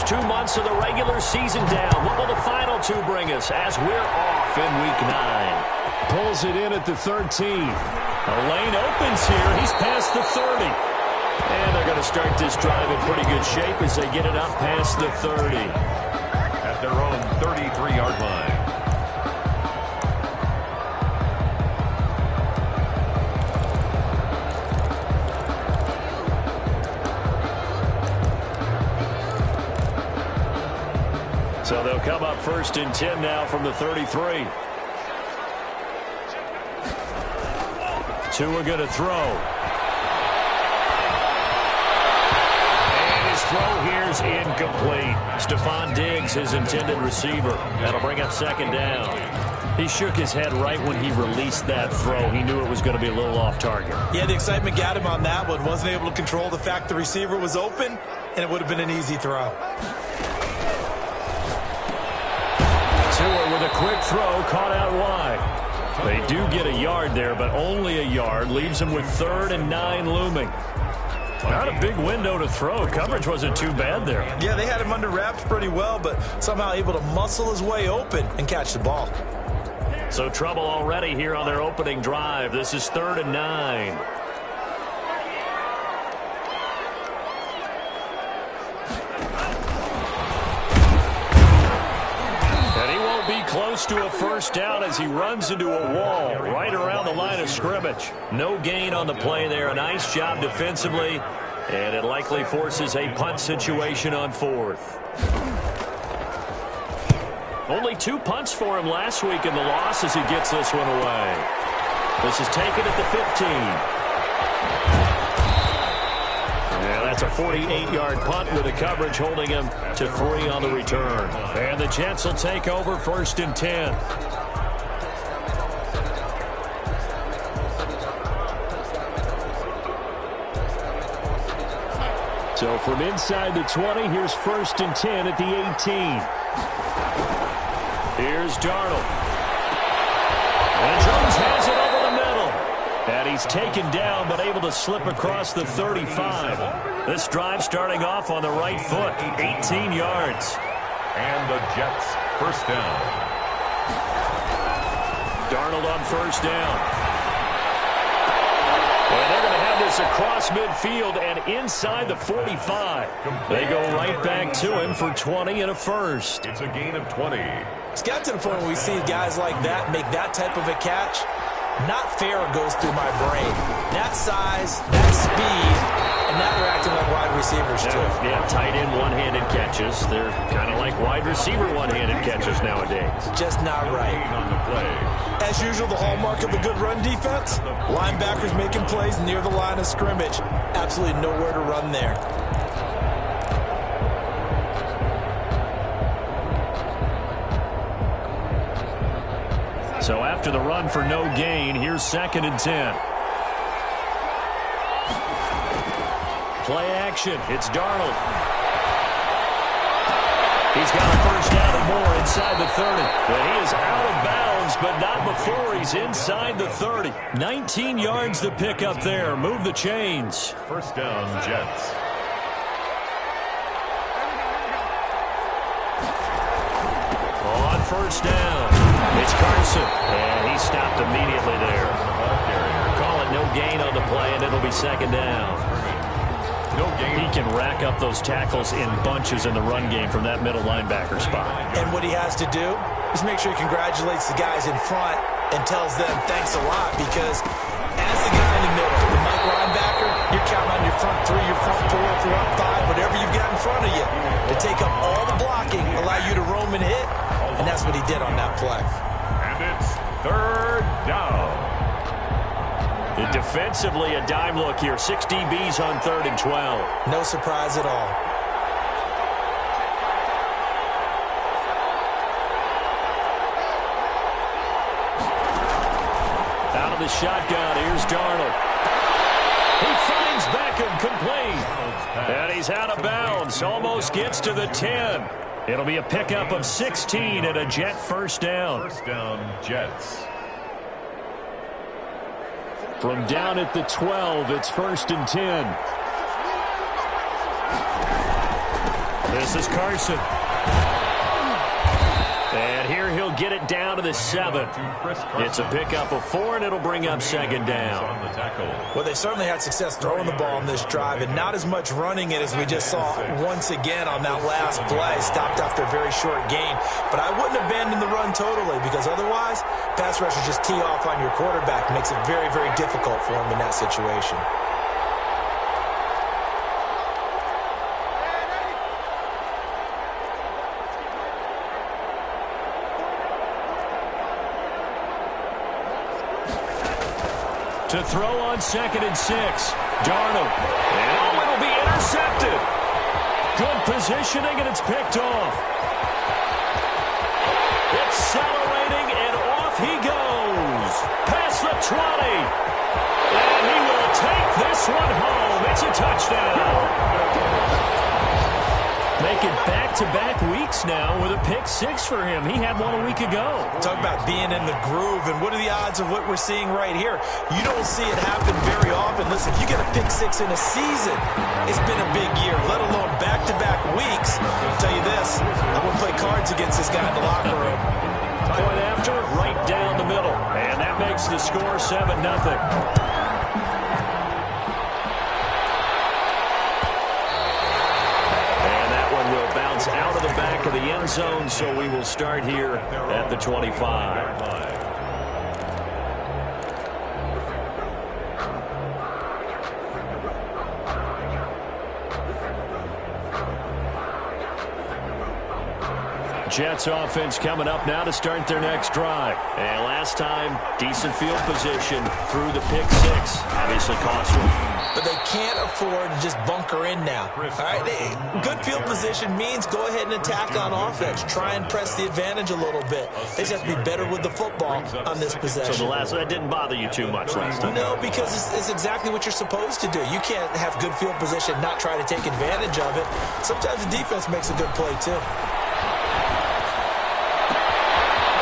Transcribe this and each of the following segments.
first 2 months of the regular season down. What will the final two bring us as we're off in Week 9? Pulls it in at the 13. A lane opens here. He's past the 30. And they're going to start this drive in pretty good shape as they get it up past the 30. At their own 33-yard line. So they'll come up first and 10 now from the 33. Tua going to throw. And his throw here's incomplete. Stephon Diggs, his intended receiver. That'll bring up second down. He shook his head right when he released that throw. He knew it was going to be a little off target. Yeah, the excitement got him on that one. Wasn't able to control the fact the receiver was open, and it would have been an easy throw. Tua with a quick throw, caught out wide. They do get a yard there, but only a yard. Leaves them with 3rd and 9 looming. Not a big window to throw. Coverage wasn't too bad there. Yeah, they had him under wraps pretty well, but somehow able to muscle his way open and catch the ball. So trouble already here on their opening drive. This is 3rd and 9. Close to a first down as he runs into a wall right around the line of scrimmage. No gain on the play there. A nice job defensively, and it likely forces a punt situation on 4th. Only 2 punts for him last week in the loss as he gets this one away. This is taken at the 15. Yeah, that's a 48-yard punt with the coverage holding him to 3 on the return. And the Jets will take over 1st and 10. So from inside the 20, here's 1st and 10 at the 18. Here's Darnold. And Jones has it over the middle. And he's taken down but able to slip across the 35. This drive starting off on the right foot. 18 yards. And the Jets first down. Darnold on first down. And they're going to have this across midfield and inside the 45. They go right back to him for 20 and a first. It's a gain of 20. It's got to the point where we see guys like that make that type of a catch. Not fair goes through my brain. That size, that speed, and now they're acting like wide receivers too. Yeah, tight end one-handed catches. They're kind of like wide receiver one-handed catches nowadays. Just not right. On the play. As usual, the hallmark of a good run defense, linebackers making plays near the line of scrimmage. Absolutely nowhere to run there. So after the run for no gain, here's 2nd and 10. Play action. It's Darnold. He's got a first down and more inside the 30. But he is out of bounds, but not before he's inside the 30. 19 yards to pick up there. Move the chains. First down, Jets. On first down, it's Carson. And he stopped immediately there. Call it no gain on the play, and it'll be 2nd down. No gain. He can rack up those tackles in bunches in the run game from that middle linebacker spot. And what he has to do is make sure he congratulates the guys in front and tells them thanks a lot, because as the guy in the middle, the Mike linebacker, you're counting on your front 3, your front 4, front 5, whatever you've got in front of you to take up all the blocking, allow you to roam and hit, and that's what he did on that play. And it's 3rd down. Defensively, a dime look here. 6 DBs on 3rd and 12. No surprise at all. Out of the shotgun, here's Darnold. He finds Beckham complete. And he's out of bounds. Almost gets to the 10. It'll be a pickup of 16 and a Jet first down. First down, Jets. From down at the 12, it's 1st and 10. This is Carson. And here he'll get it down to the 7. It's a pickup of 4, and it'll bring up second down. Well, they certainly had success throwing the ball on this drive, and not as much running it as we just saw once again on that last play. Stopped after a very short gain. But I wouldn't abandon the run totally, because otherwise, pass rushers just tee off on your quarterback. Makes it very, very difficult for him in that situation. To throw on 2nd and 6. Darnold. And it'll be intercepted. Good positioning, and it's picked off. Accelerating, and off he goes. Past the 20. And he will take this one home. It's a touchdown. Making back-to-back weeks now with a pick-6 for him. He had one a week ago. Talk about being in the groove, and what are the odds of what we're seeing right here? You don't see it happen very often. Listen, you get a pick-6 in a season, it's been a big year, let alone back-to-back weeks. I'll tell you this, I'm going to play cards against this guy in the locker room. Point after, right down the middle. And that makes the score 7-0. Out of the back of the end zone, so we will start here at the 25. Jets offense coming up now to start their next drive. And last time, decent field position through the pick-6. Obviously costly. But they can't afford to just bunker in now. All right, good field position means go ahead and attack on offense. Try and press the advantage a little bit. They just have to be better with the football on this possession. So that didn't bother you too much last time? No, because it's exactly what you're supposed to do. You can't have good field position, not try to take advantage of it. Sometimes the defense makes a good play, too.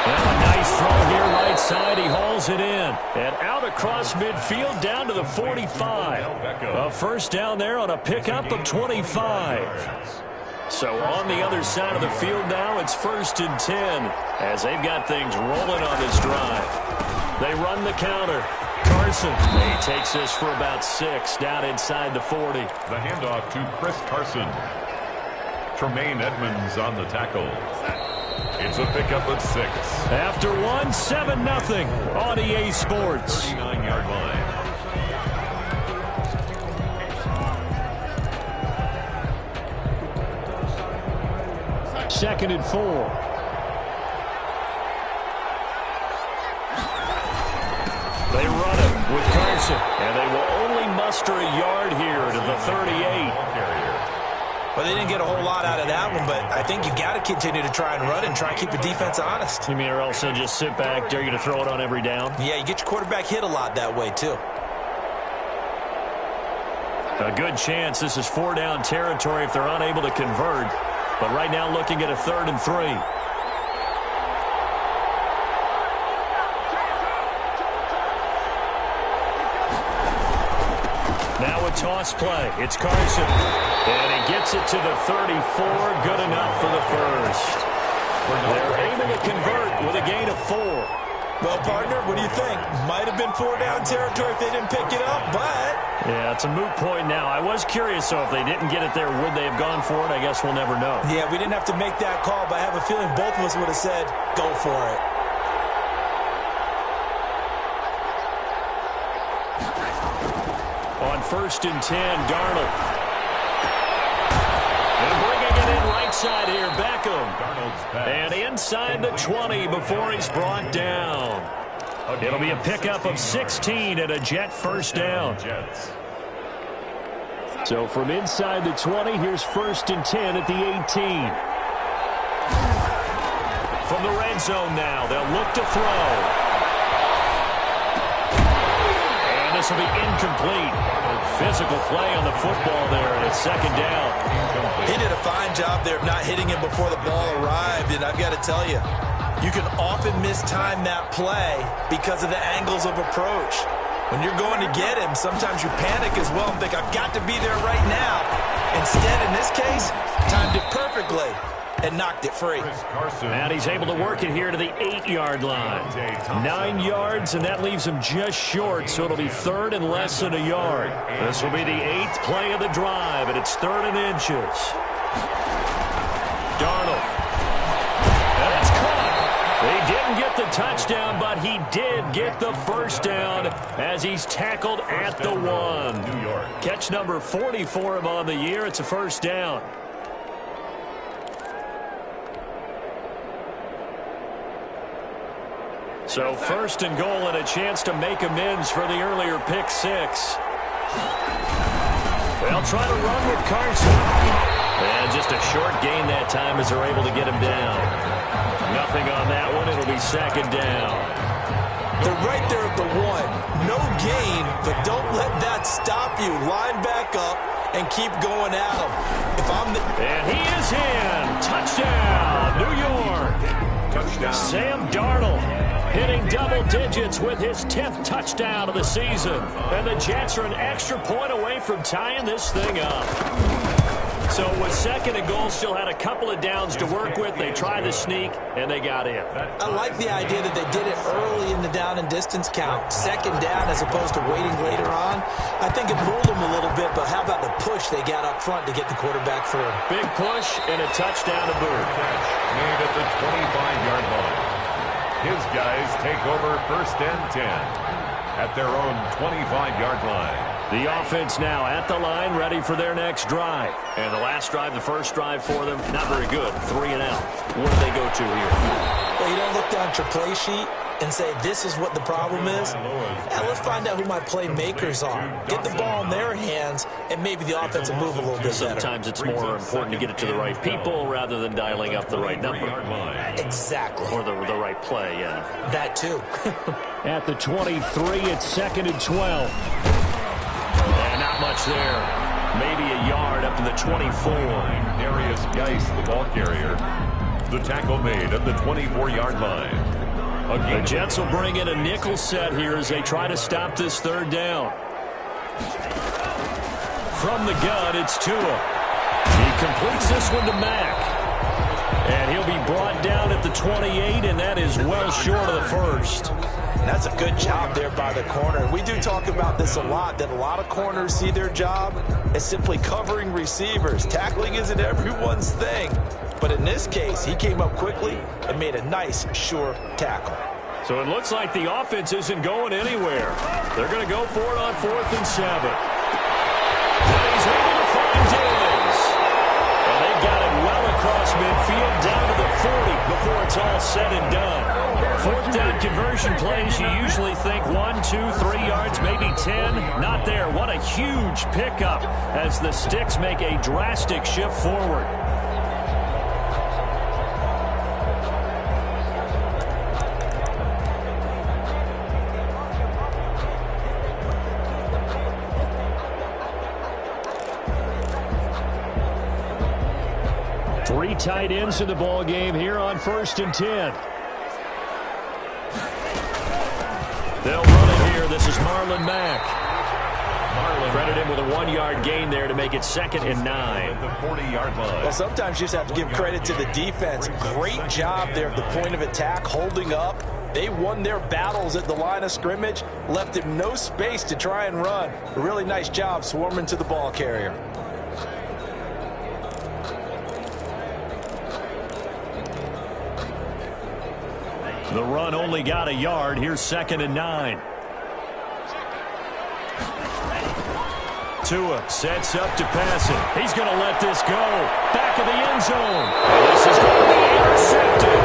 Well, a nice throw here right side. He hauls it in. And out across midfield down to the 45. A first down there on a pickup of 25. So on the other side of the field now, it's 1st and 10 as they've got things rolling on this drive. They run the counter. Carson, he takes this for about 6 down inside the 40. The handoff to Chris Carson. Tremaine Edmonds on the tackle. It's a pickup of 6. After 1, 7-0 on EA Sports. 39-yard line. Second and 4. They run it with Carson, and they will only muster a yard here to the 38. Well, they didn't get a whole lot out of that one, but I think you got to continue to try and run and try and keep the defense honest. You mean or else they'll just sit back, dare you to throw it on every down? Yeah, you get your quarterback hit a lot that way, too. A good chance this is 4-down territory if they're unable to convert. But right now looking at a 3rd and 3. Now a toss play. It's Carson. And he gets it to the 34. Good enough for the first. They're able to convert with a gain of 4. Well, partner, what do you think? Might have been 4-down territory if they didn't pick it up, but... Yeah, it's a moot point now. I was curious, so if they didn't get it there, would they have gone for it? I guess we'll never know. Yeah, we didn't have to make that call, but I have a feeling both of us would have said, go for it. On 1st and 10, Darnold. And bringing it in right side here, Beckham. And inside the 20 before he's brought down. It'll be a pickup of 16 and a Jet first down. So from inside the 20, here's 1st and 10 at the 18. From the red zone now, they'll look to throw. And this will be incomplete. Physical play on the football there, and it's 2nd down. He did a fine job there of not hitting him before the ball arrived, and I've got to tell you, you can often mistime that play because of the angles of approach. When you're going to get him, sometimes you panic as well and think, I've got to be there right now. Instead, in this case, timed it perfectly and knocked it free. And he's able to work it here to the 8-yard line. 9 yards, and that leaves him just short, so it'll be third and less than a yard. This will be the 8th play of the drive, and it's third and inches. Darnold. And it's caught. He didn't get the touchdown, but he did get the first down as he's tackled at the 1. New York. Catch number 40 for him on the year. It's a first down. So first and goal and a chance to make amends for the earlier pick 6. They'll try to run with Carson. And just a short gain that time as they're able to get him down. Nothing on that one. It'll be second down. They're right there at the 1. No gain, but don't let that stop you. Line back up and keep going at him. And he is in. Touchdown, New York. Touchdown. Sam Darnold hitting double digits with his 10th touchdown of the season. And the Jets are an extra point away from tying this thing up. So with second and goal, still had a couple of downs to work with. They tried the sneak, and they got in. I like the idea that they did it early in the down and distance count. Second down as opposed to waiting later on. I think it fooled them a little bit, but how about the push they got up front to get the quarterback through? Big push and a touchdown to boot. Made at the 25-yard line. His guys take over first and 10 at their own 25-yard line. The offense now at the line, ready for their next drive. And the last drive, the first drive for them, not very good. 3 and out. What do they go to here? Well, you don't look down at your play sheet and say, this is what the problem is. Yeah, let's find out who my playmakers are. Get the ball in their hands, and maybe the offense will move a little bit better. Sometimes it's more important to get it to the right people rather than dialing up the right number. Exactly. Or the right play, yeah. That too. At the 23, it's second and 12. And not much there. Maybe a yard up to the 24. Darius Geis, the ball carrier. The tackle made at the 24-yard line. The Jets will bring in a nickel set here as they try to stop this third down. From the gun, it's Tua. He completes this one to Mack. And he'll be brought down at the 28, and that is well short of the first. That's a good job there by the corner. We do talk about this a lot, that a lot of corners see their job as simply covering receivers. Tackling isn't everyone's thing. But in this case, he came up quickly and made a nice, sure tackle. So it looks like the offense isn't going anywhere. They're going to go for it on 4th and 7. And he's able to find Diggs. And they got it well across midfield down to the 40 before it's all said and done. 4th down conversion plays, you usually think 1, 2, 3 yards, maybe 10. Not there. What a huge pickup as the Sticks make a drastic shift forward. Three tight ends in the ball game here on 1st and 10. They'll run it here. This is Marlon Mack. Credit him with a 1-yard gain there to make it 2nd and 9. The 40-yard line. Well, sometimes you just have to give credit to the defense. Great job there at the point of attack, holding up. They won their battles at the line of scrimmage, left him no space to try and run. A really nice job swarming to the ball carrier. The run only got a yard. Here's 2nd and 9. Tua sets up to pass it. He's going to let this go. Back of the end zone. This is going to be intercepted.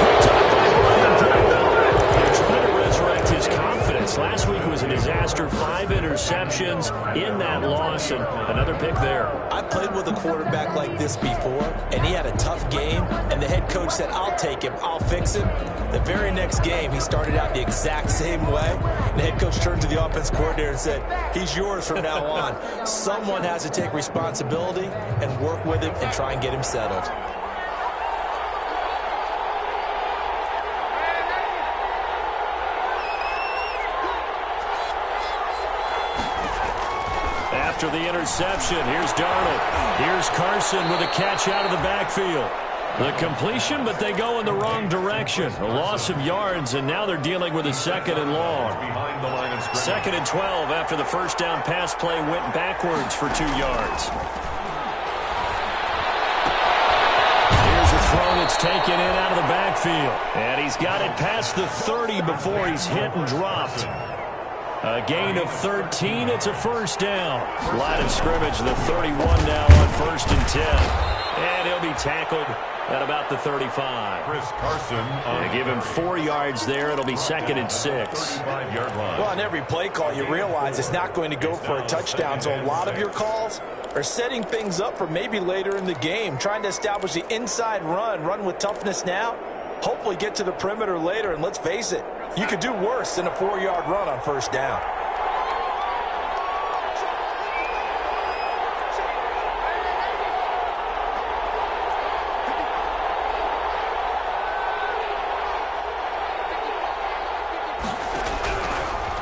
Picked up by Brian Brown. They're trying to resurrect his confidence. Last week was a disaster. 5 interceptions in that loss, and another pick there. I played with a quarterback like this before, and he had a tough game, and the head coach said, I'll take him, I'll fix him. The very next game, he started out the exact same way. The head coach turned to the offense coordinator and said, he's yours from now on. Someone has to take responsibility and work with him and try and get him settled. after the interception. Here's Darnold. Here's Carson with a catch out of the backfield. The completion, but they go in the wrong direction. A loss of yards, and now they're dealing with a second and long. Second and 12 after the first down pass play went backwards for 2 yards. Here's a throw that's taken in out of the backfield. And he's got it past the 30 before he's hit and dropped. A gain of 13. It's a first down. Line of scrimmage, the 31 now on 1st and 10. And he'll be tackled at about the 35. Chris Carson. They give him 4 yards there. It'll be 2nd and 6. Well, on every play call, you realize it's not going to go for a touchdown. So a lot of your calls are setting things up for maybe later in the game, trying to establish the inside run with toughness now, hopefully get to the perimeter later. And let's face it, you could do worse than a 4-yard run on first down.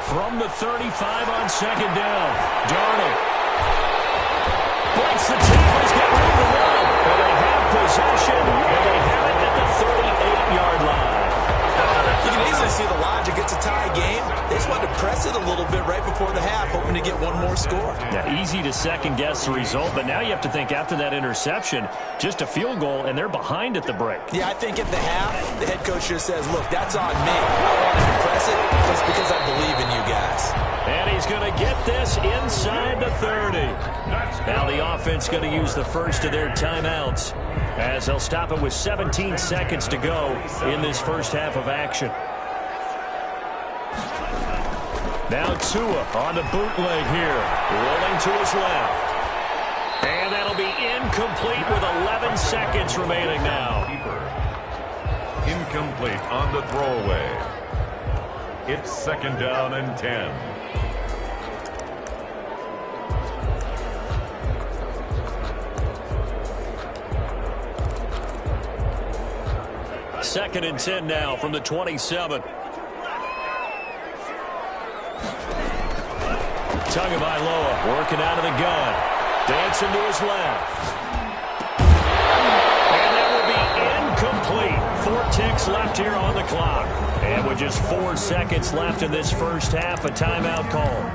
From the 35 on 2nd down, Darnold breaks the tackles, got room to run, and they have possession, and they have it at the 38-yard line. You can easily see the logic. It's a tie game. They just wanted to press it a little bit right before the half, hoping to get one more score. Yeah, easy to second-guess the result, but now you have to think after that interception, just a field goal, and they're behind at the break. Yeah, I think at the half, the head coach just says, look, that's on me. I wanted to press it just because I believe in you guys. And he's going to get this inside the 30. Now the offense going to use the first of their timeouts as they'll stop it with 17 seconds to go in this first half of action. Now Tua on the bootleg here, rolling to his left. And that'll be incomplete with 11 seconds remaining now. Incomplete on the throwaway. It's 2nd down and 10. Second and 10 now from the 27. Tagovailoa working out of the gun. Dancing to his left. And that will be incomplete. 4 ticks left here on the clock. And with just 4 seconds left in this first half, a timeout call.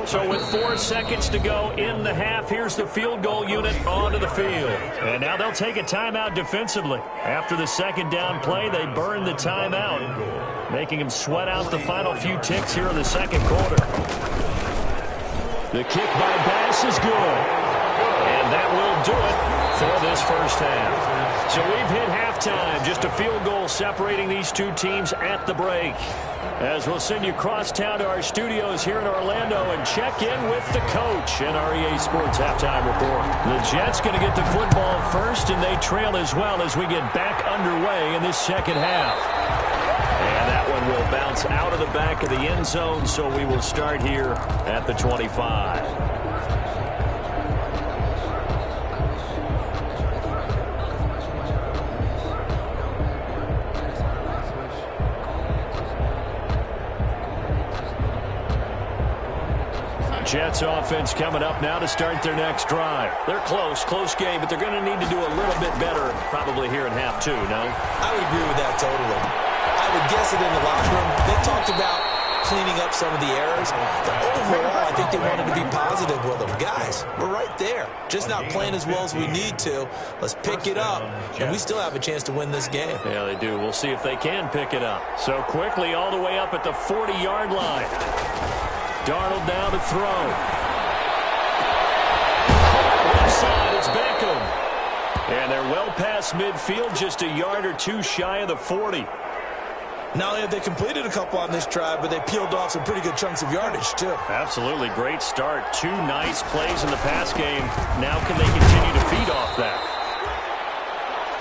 So with 4 seconds to go in the half, here's the field goal unit onto the field. And now they'll take a timeout defensively. After the second down play, they burn the timeout, making them sweat out the final few ticks here in the second quarter. The kick by Bass is good. And that will do it for this first half. So we've hit halftime. Just a field goal separating these two teams at the break. As we'll send you across town to our studios here in Orlando and check in with the coach in our EA Sports Halftime Report. The Jets going to get the football first, and they trail as well as we get back underway in this second half. And that one will bounce out of the back of the end zone, so we will start here at the 25. Jets offense coming up now to start their next drive. They're close game, but they're going to need to do a little bit better probably here in half 2, no? I would agree with that totally. I would guess it in the locker room. They talked about cleaning up some of the errors, but overall, I think they wanted to be positive with them. Guys, we're right there. Just not playing as well as we need to. Let's pick it up, and we still have a chance to win this game. Yeah, they do. We'll see if they can pick it up. So quickly all the way up at the 40-yard line. Darnold now to throw. Left side, it's Beckham. And they're well past midfield, just a yard or two shy of the 40. Not only have they completed a couple on this drive, but they peeled off some pretty good chunks of yardage, too. Absolutely. Great start. 2 nice plays in the pass game. Now can they continue to feed off that?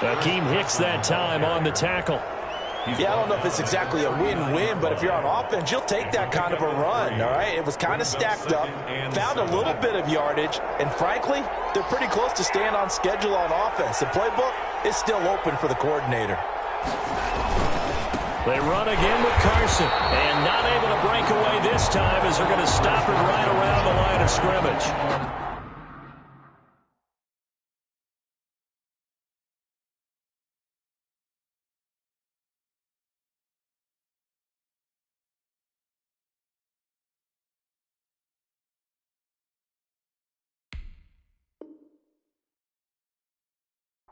Akeem Hicks that time on the tackle. Yeah, I don't know if it's exactly a win-win, but if you're on offense, you'll take that kind of a run, all right? It was kind of stacked up, found a little bit of yardage, and frankly, they're pretty close to staying on schedule on offense. The playbook is still open for the coordinator. They run again with Carson. And not able to break away this time as they're going to stop it right around the line of scrimmage.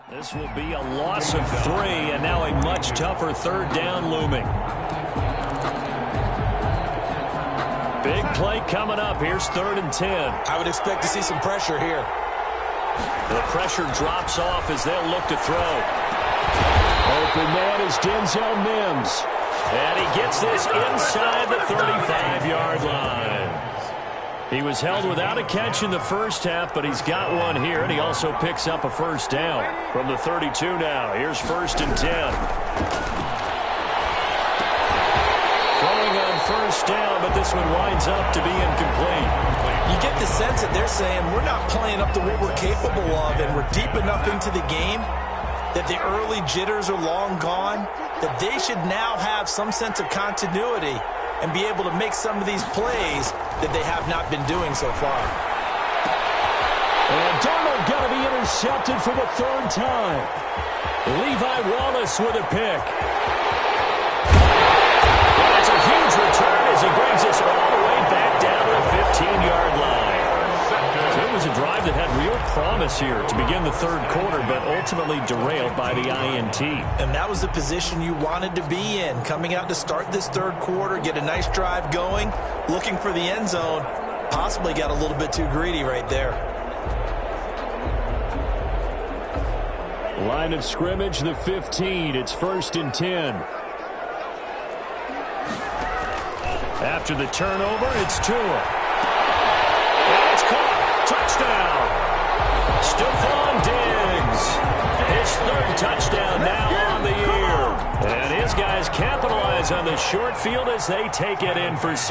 This will be a loss of 3, and now a much tougher third down looming. Big play coming up. Here's 3rd and 10. I would expect to see some pressure here. The pressure drops off as they'll look to throw. Open man is Denzel Mims. And he gets this inside the 35-yard line. He was held without a catch in the first half, but he's got one here, and he also picks up a first down from the 32 now. Here's 1st and 10. Throwing on first down, but this one winds up to be incomplete. You get the sense that they're saying we're not playing up to what we're capable of, and we're deep enough into the game that the early jitters are long gone, that they should now have some sense of continuity and be able to make some of these plays that they have not been doing so far. And Darnold going to be intercepted for the 3rd time. Levi Wallace with a pick. That's a huge return as he brings us all the way back down to the 15-yard line. So it was a drive that had real promise here to begin the 3rd quarter, but ultimately derailed by the INT. And that was the position you wanted to be in, coming out to start this 3rd quarter, get a nice drive going, looking for the end zone. Possibly got a little bit too greedy right there. Line of scrimmage, the 15. It's 1st and 10. After the turnover, it's Tua. And it's caught. Touchdown. Stephon Diggs. His 3rd touchdown now on the year. And his guys capitalize on the short field as they take it in for 6.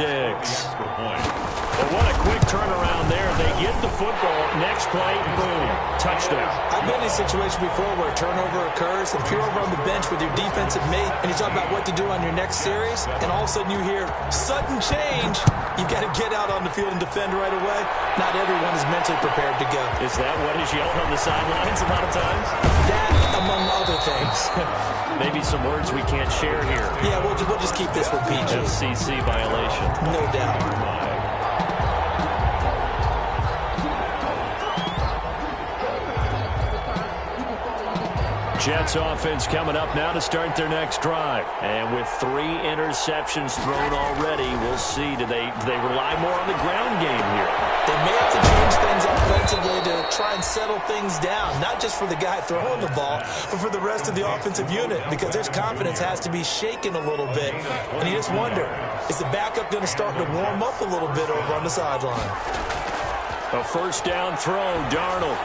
But what a quick turnaround there. They get the football. Next play, boom, touchdown. I've been in a situation before where a turnover occurs, and if you're over on the bench with your defensive mate and you talk about what to do on your next series, and all of a sudden you hear sudden change, you've got to get out on the field and defend right away. Not everyone is mentally prepared to go. Is that what is yelled on the sidelines a lot of times? That, among other things. Maybe some words we can't share here. Yeah, we'll just keep this with PG. FCC violation. No doubt. Jets offense coming up now to start their next drive. And with 3 interceptions thrown already, we'll see. Do they rely more on the ground game here? They may have to change things offensively to try and settle things down, not just for the guy throwing the ball, but for the rest of the offensive unit, because their confidence has to be shaken a little bit. And you just wonder, is the backup going to start to warm up a little bit over on the sideline? A first down throw, Darnold.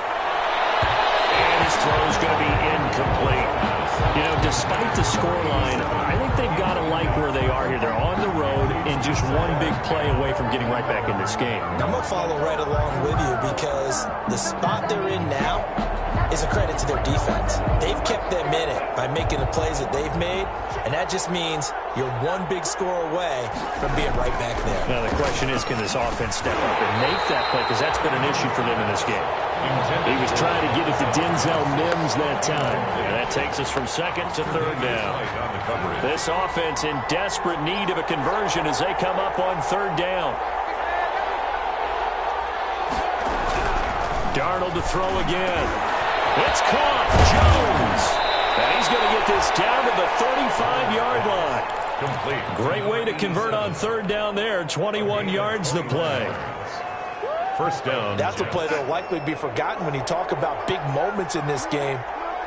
And his throw is going to be incomplete. You know, despite the scoreline, I think they've got to like where they are here. They're on the road and just one big play away from getting right back in this game. I'm going to follow right along with you because the spot they're in now is a credit to their defense. They've kept them in it by making the plays that they've made, and that just means you're one big score away from being right back there. Now, the question is, can this offense step up and make that play? Because that's been an issue for them in this game. He was trying to get it to Denzel Mims that time. And that takes us from 2nd to 3rd down. This offense in desperate need of a conversion as they come up on 3rd down. Darnold to throw again. It's caught. Jones. And he's going to get this down to the 35-yard line. Complete. Great way to convert on 3rd down there. 21 yards the play. First down. That's a play that will likely be forgotten when you talk about big moments in this game.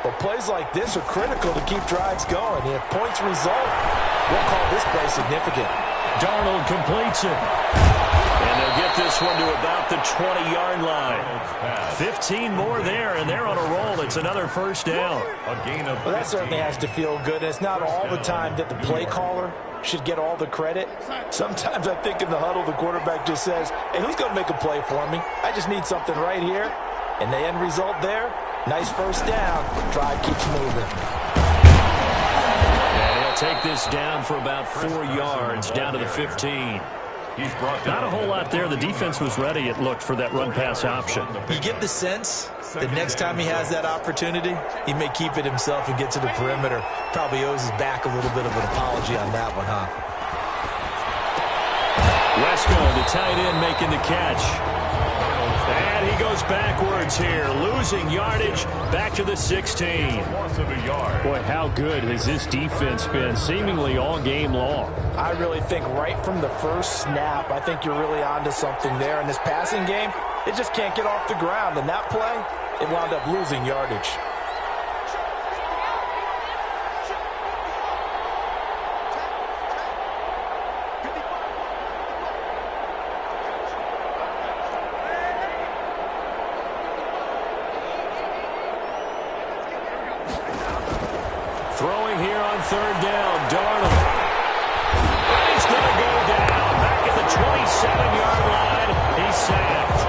But plays like this are critical to keep drives going. If points result, we'll call this play significant. Darnold completes it. And they'll get this one to about the 20-yard line. 15 more there, and they're on a roll. It's another first down. A gain of 15. Well, that certainly has to feel good. It's not all the time that the play caller should get all the credit. Sometimes I think in the huddle, the quarterback just says, hey, who's going to make a play for me? I just need something right here. And the end result there, nice first down. Drive keeps moving. And he'll take this down for about 4 yards, down to the 15. Not a whole lot there. The defense was ready, it looked, for that run-pass option. You get the sense that next time he has that opportunity, he may keep it himself and get to the perimeter. Probably owes his back a little bit of an apology on that one, huh? Wesco, the tight end, making the catch. And he goes backwards here, losing yardage back to the 16. Boy, how good has this defense been, seemingly all game long. I really think right from the first snap, I think you're really onto something there. In this passing game, it just can't get off the ground. And that play, it wound up losing yardage. Throwing here on third down, Darnold. And he's going to go down. Back at the 27-yard line. He's sacked.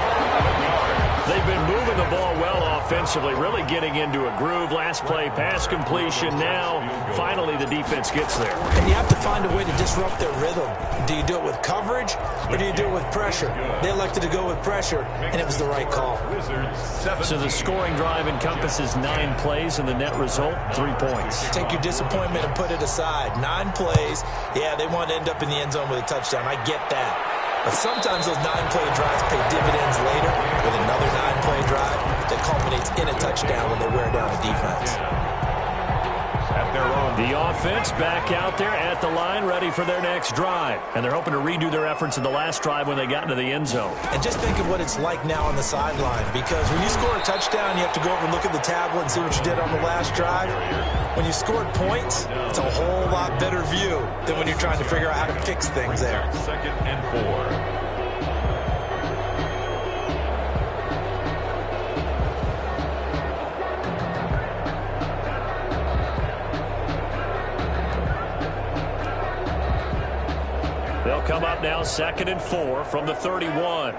They've been moving the ball well offensively, really getting into a groove. Last play, pass completion. Now, finally, the defense gets there. And you have to find a way to disrupt their rhythm. Do you do it with coverage, or do you do it with pressure? They elected to go with pressure, and it was the right call. So the scoring drive encompasses 9 plays, and the net result, 3 points. Take your disappointment and put it aside. 9 plays. Yeah, they want to end up in the end zone with a touchdown. I get that. But sometimes those 9-play drives pay dividends later with another 9-play drive that culminates in a touchdown when they wear down a defense. The offense back out there at the line, ready for their next drive. And they're hoping to redo their efforts in the last drive when they got into the end zone. And just think of what it's like now on the sideline, because when you score a touchdown, you have to go over and look at the tablet and see what you did on the last drive. When you scored points, it's a whole lot better view than when you're trying to figure out how to fix things there. 2nd and 4. They'll come up now 2nd and 4 from the 31.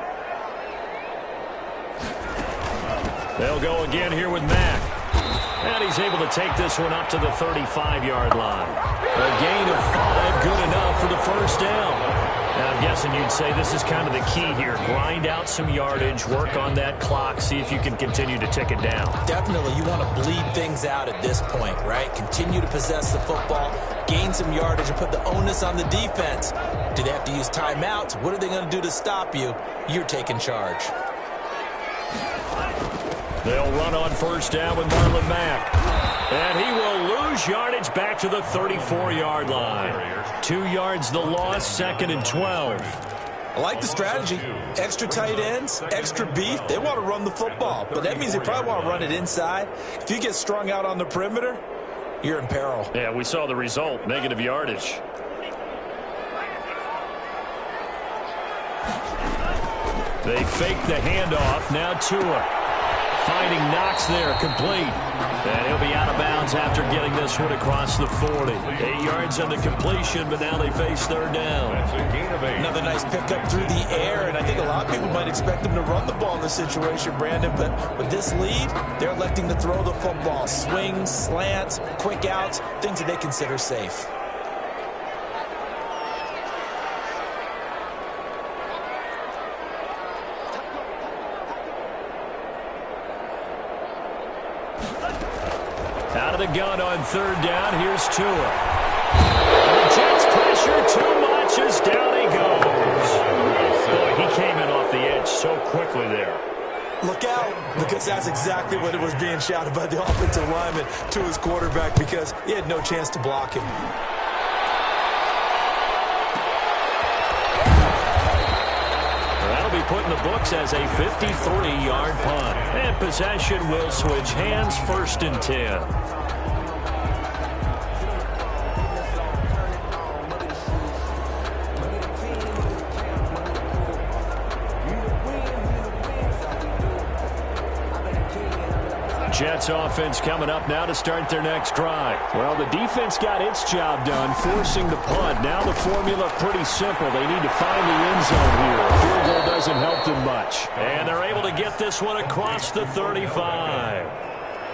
They'll go again here with Mack. And he's able to take this one up to the 35-yard line. A gain of 5, good enough for the first down. And I'm guessing you'd say this is kind of the key here. Grind out some yardage, work on that clock, see if you can continue to tick it down. Definitely, you want to bleed things out at this point, right? Continue to possess the football, gain some yardage, and put the onus on the defense. Do they have to use timeouts? What are they going to do to stop you? You're taking charge. They'll run on first down with Marlon Mack. And he will lose yardage back to the 34-yard line. 2 yards the loss, 2nd and 12. I like the strategy. Extra tight ends, extra beef. They want to run the football, but that means they probably want to run it inside. If you get strung out on the perimeter, you're in peril. Yeah, we saw the result, negative yardage. They fake the handoff. Now Tua. Finding Knox there, complete. And he'll be out of bounds after getting this one across the 40. 8 yards on the completion, but now they face third down. Another nice pickup through the air, and I think a lot of people might expect them to run the ball in this situation, Brandon, but with this lead, they're electing to throw the football. Swings, slants, quick outs, things that they consider safe. Out of the gun on third down. Here's Tua. The Jets pressure too much as down he goes. Boy, he came in off the edge so quickly there. Look out, because that's exactly what it was being shouted by the offensive lineman to his quarterback, because he had no chance to block him. That'll be put in the books as a 53-yard punt. And possession will switch hands, 1st and 10. Jets offense coming up now to start their next drive. Well, the defense got its job done, forcing the punt. Now the formula pretty simple. They need to find the end zone here. A field goal doesn't help them much. And they're able to get this one across the 35.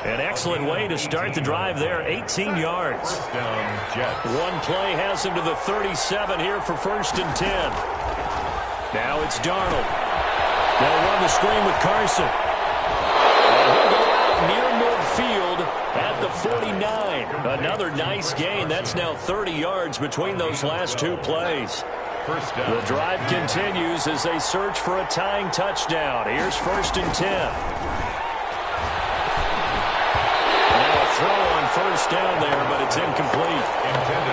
An excellent way to start the drive there, 18 yards. First down, Jets. One play has him to the 37 here for 1st and 10. Now it's Darnold. They'll run the screen with Carson. And he'll go out near midfield at the 49. Another nice gain. That's now 30 yards between those last two plays. First down. The drive continues as they search for a tying touchdown. Here's 1st and 10. Throw on 1st down there, but it's incomplete.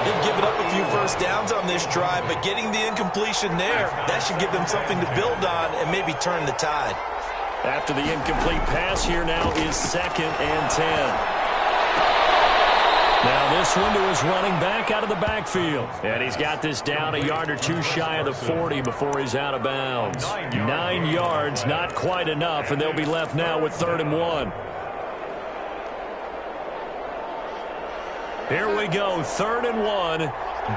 They've given up a few first downs on this drive, but getting the incompletion there, that should give them something to build on and maybe turn the tide. After the incomplete pass, here now is 2nd and 10. Now this one to his running back out of the backfield. And he's got this down a yard or two shy of the 40 before he's out of bounds. 9 yards, not quite enough, and they'll be left now with 3rd and 1. Here we go, 3rd and 1.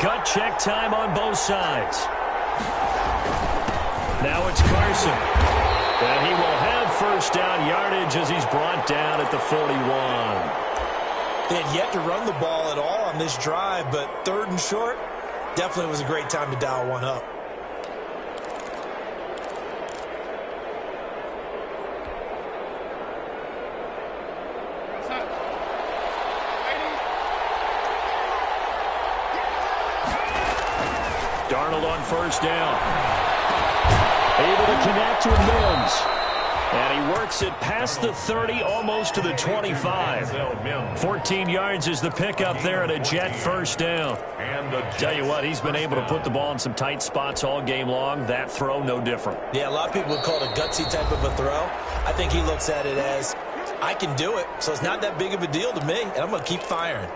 Gut check time on both sides. Now it's Carson. And he will have 1st down yardage as he's brought down at the 41. They had yet to run the ball at all on this drive, but 3rd and short, definitely was a great time to dial one up. Darnold on 1st down. Able to connect with Mims. And he works it past the 30, almost to the 25. 14 yards is the pickup there at a Jet 1st down. Tell you what, he's been able to put the ball in some tight spots all game long. That throw, no different. Yeah, a lot of people would call it a gutsy type of a throw. I think he looks at it as, I can do it, so it's not that big of a deal to me, and I'm going to keep firing.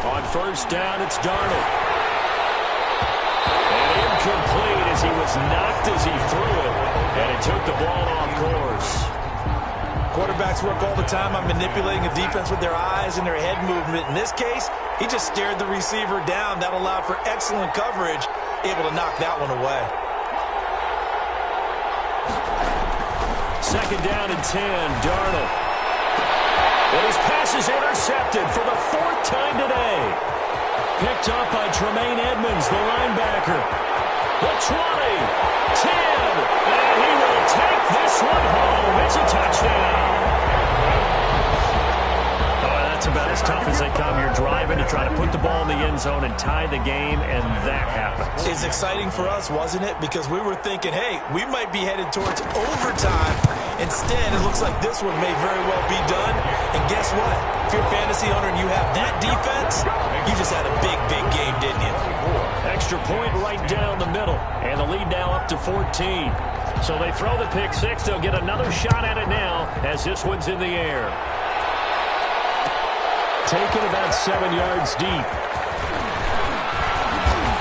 On 1st down, it's Darnold. And incomplete as he was knocked as he threw it. And it took the ball off course. Quarterbacks work all the time on manipulating a defense with their eyes and their head movement. In this case, he just stared the receiver down. That allowed for excellent coverage, able to knock that one away. 2nd down and 10, Darnold. And his pass is intercepted for the 4th time today. Picked up by Tremaine Edmonds, the linebacker. The 20, 10, and he will take this one home. It's a touchdown. Oh, that's about as tough as they come. You're driving to try to put the ball in the end zone and tie the game, and that happens. It's exciting for us, wasn't it? Because we were thinking, hey, we might be headed towards overtime. Instead, it looks like this one may very well be done. And guess what? If you're a fantasy owner and you have that defense, you just had a big, big game, didn't you? Extra point right down the middle. And the lead now up to 14. So they throw the pick six. They'll get another shot at it now as this one's in the air. Taken about 7 yards deep.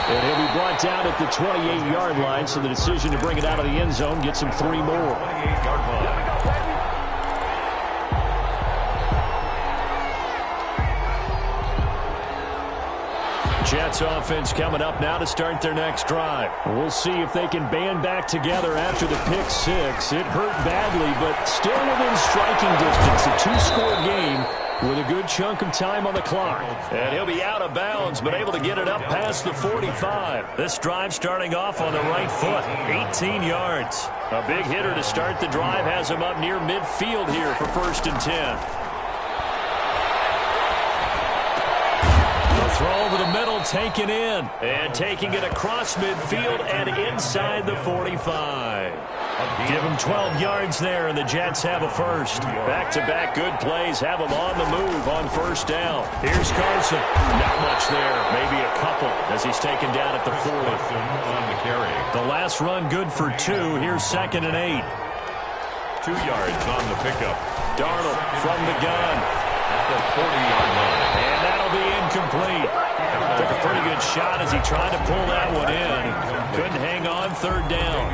And he'll be brought down at the 28-yard line, so the decision to bring it out of the end zone gets him 3 more. 28-yard line. Jets offense coming up now to start their next drive. We'll see if they can band back together after the pick six. It hurt badly, but still within striking distance. A 2-score game with a good chunk of time on the clock. And he'll be out of bounds, but able to get it up past the 45. This drive starting off on the right foot. 18 yards. A big hitter to start the drive has him up near midfield here for 1st and 10. Throw over the middle, taken in. And taking it across midfield and inside the 45. Give them 12 yards there, and the Jets have a first. Back-to-back good plays have them on the move on 1st down. Here's Carson. Not much there, maybe a couple as he's taken down at the 40. On the carry. The last run good for 2. Here's 2nd and 8. 2 yards on the pickup. Darnold from the gun. At the 40-yard line. And that'll be incomplete. incomplete. Took a pretty good shot as he tried to pull that one in. Couldn't hang on third down.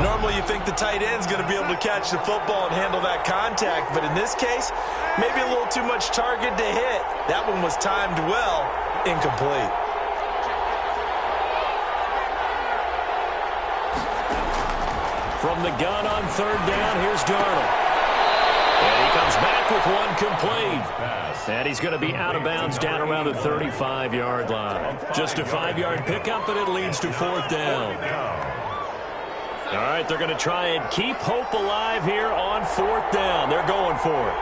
Normally you think the tight end's going to be able to catch the football and handle that contact, but in this case, maybe a little too much target to hit. That one was timed well, incomplete. From the gun on third down, here's Darnold. And he comes back with one complete. And he's going to be out of bounds down around the 35-yard line. Just a 5-yard pickup, and it leads to fourth down. All right, they're going to try and keep hope alive here on fourth down. They're going for it.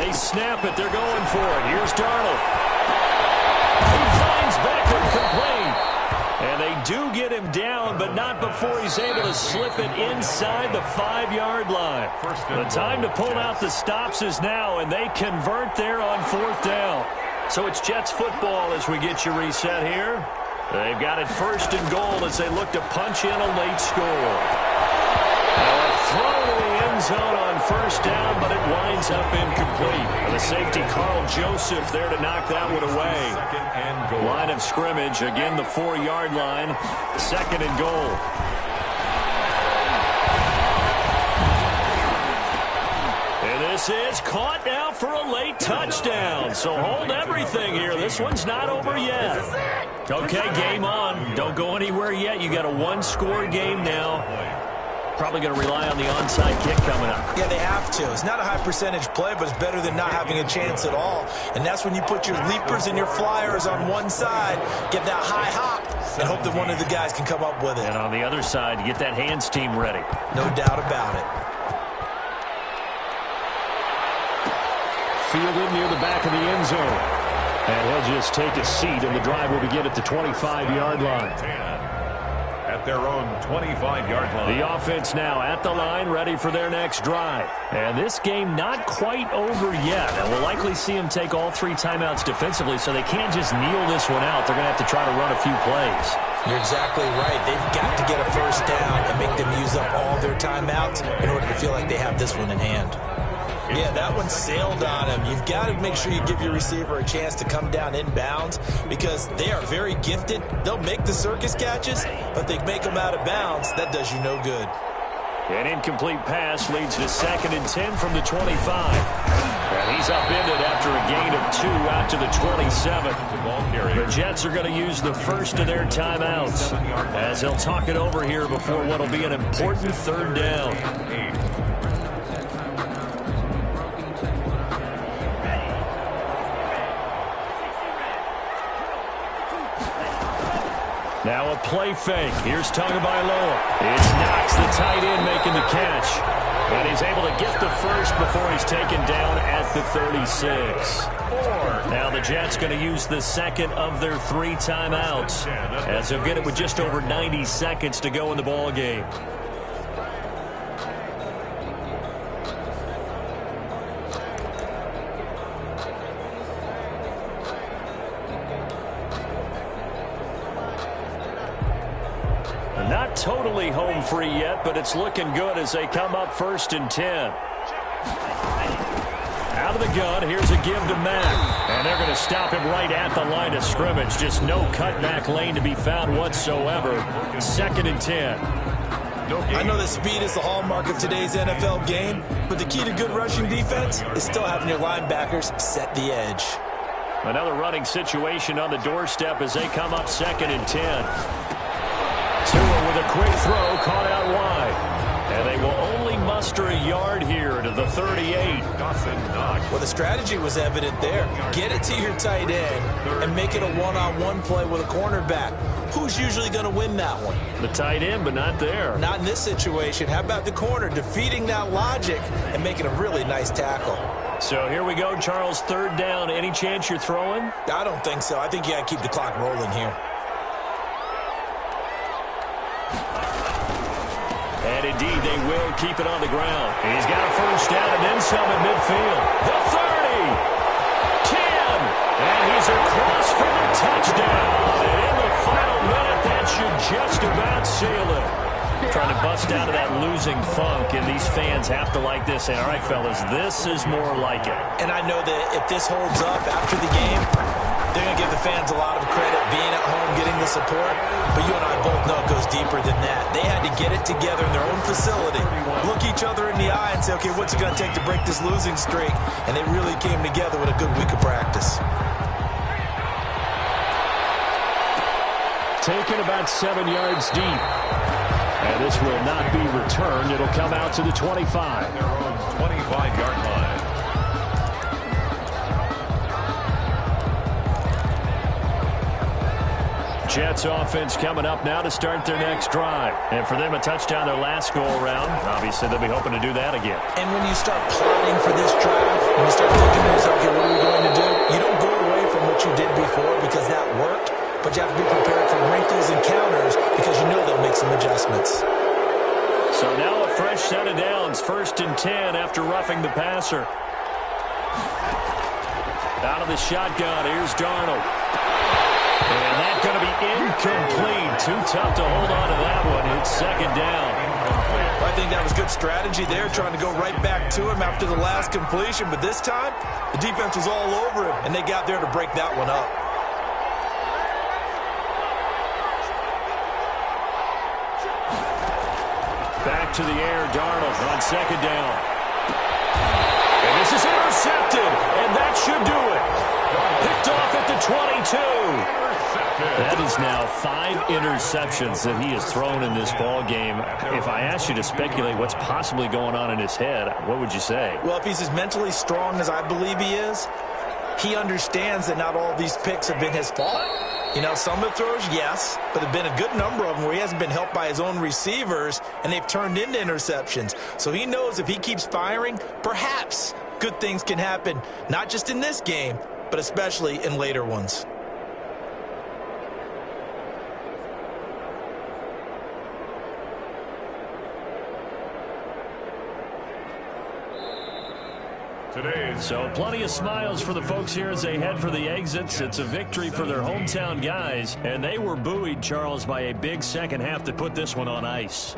They snap it. They're going for it. Here's Darnold. He finds Beckham complete. And they do get him down, but not before he's able to slip it inside the 5-yard line. The time to pull out the stops is now, and they convert there on fourth down. So it's Jets football as we get you reset here. They've got it first and goal as they look to punch in a late score. Now a throw to the end zone on first down, but it winds up incomplete. The safety, Carl Joseph, there to knock that one away. Line of scrimmage, again the 4-yard line, second and goal. And this is caught now for a late touchdown. So hold everything here. This one's not over yet. Okay, game on. Don't go anywhere yet. You got a one-score game now. Probably going to rely on the onside kick coming up. Yeah, they have to. It's not a high percentage play, but it's better than not having a chance at all. And that's when you put your leapers and your flyers on one side, get that high hop, and hope that one of the guys can come up with it. And on the other side, get that hands team ready. No doubt about it. Fielded near the back of the end zone. And he'll just take a seat, and the drive will begin at the 25-yard line. At their own 25-yard line. The offense now at the line, ready for their next drive. And this game not quite over yet. And we'll likely see them take all 3 timeouts defensively, so they can't just kneel this one out. They're going to have to try to run a few plays. You're exactly right. They've got to get a first down and make them use up all their timeouts in order to feel like they have this one in hand. Yeah, that one sailed on him. You've got to make sure you give your receiver a chance to come down inbounds because they are very gifted. They'll make the circus catches, but they make them out of bounds. That does you no good. An incomplete pass leads to 2nd and 10 from the 25. And he's upended after a gain of 2 out to the 27. The Jets are going to use the first of their timeouts as they'll talk it over here before what will be an important third down. Now a play fake. Here's Tagovailoa. It's Knox, the tight end, making the catch. And he's able to get the first before he's taken down at the 36. Now the Jets going to use the second of their 3 timeouts as they'll get it with just over 90 seconds to go in the ball game. Not totally home free yet, but it's looking good as they come up 1st and 10. Out of the gun, here's a give to Mack. And they're going to stop him right at the line of scrimmage. Just no cutback lane to be found whatsoever. 2nd and 10. I know that speed is the hallmark of today's NFL game, but the key to good rushing defense is still having your linebackers set the edge. Another running situation on the doorstep as they come up 2nd and 10. Tua with a quick throw, caught out wide. And they will only muster a yard here to the 38. Well, the strategy was evident there. Get it to your tight end and make it a one-on-one play with a cornerback. Who's usually going to win that one? The tight end, but not there. Not in this situation. How about the corner defeating that logic and making a really nice tackle? So here we go, Charles, 3rd down. Any chance you're throwing? I don't think so. I think you got to keep the clock rolling here. And indeed, they will keep it on the ground. He's got a first down and then some at midfield. The 30, 10, and he's across for the touchdown. And in the final minute, that should just about seal it. Trying to bust out of that losing funk, and these fans have to like this. And, all right, fellas, this is more like it. And I know that if this holds up after the game, they're going to give the fans a lot of credit being at home, getting the support. But you and I both know it goes deeper than that. They had to get it together in their own facility, look each other in the eye and say, okay, what's it going to take to break this losing streak? And they really came together with a good week of practice. Taken about 7 yards deep. And this will not be returned. It'll come out to the 25. Their own 25-yard line. Jets offense coming up now to start their next drive. And for them, a touchdown their last go-around. Obviously, they'll be hoping to do that again. And when you start plotting for this drive, when you start thinking to yourself, okay, what are we going to do? You don't go away from what you did before because that worked, but you have to be prepared for wrinkles and counters because you know they'll make some adjustments. So now a fresh set of downs, 1st and 10 after roughing the passer. Out of the shotgun, here's Darnold. And that's going to be incomplete. Too tough to hold on to that one. It's 2nd down. Well, I think that was good strategy there, trying to go right back to him after the last completion. But this time, the defense was all over him, and they got there to break that one up. Back to the air, Darnold on 2nd down. And this is intercepted, and that should do it. Picked off at the 22. That is now 5 interceptions that he has thrown in this ball game. If I asked you to speculate what's possibly going on in his head, what would you say? Well, if he's as mentally strong as I believe he is, he understands that not all these picks have been his fault. You know, some of the throws, yes, but there have been a good number of them where he hasn't been helped by his own receivers, and they've turned into interceptions. So he knows if he keeps firing, perhaps good things can happen, not just in this game, but especially in later ones. So plenty of smiles for the folks here as they head for the exits. It's a victory for their hometown guys, and they were buoyed, Charles, by a big second half to put this one on ice.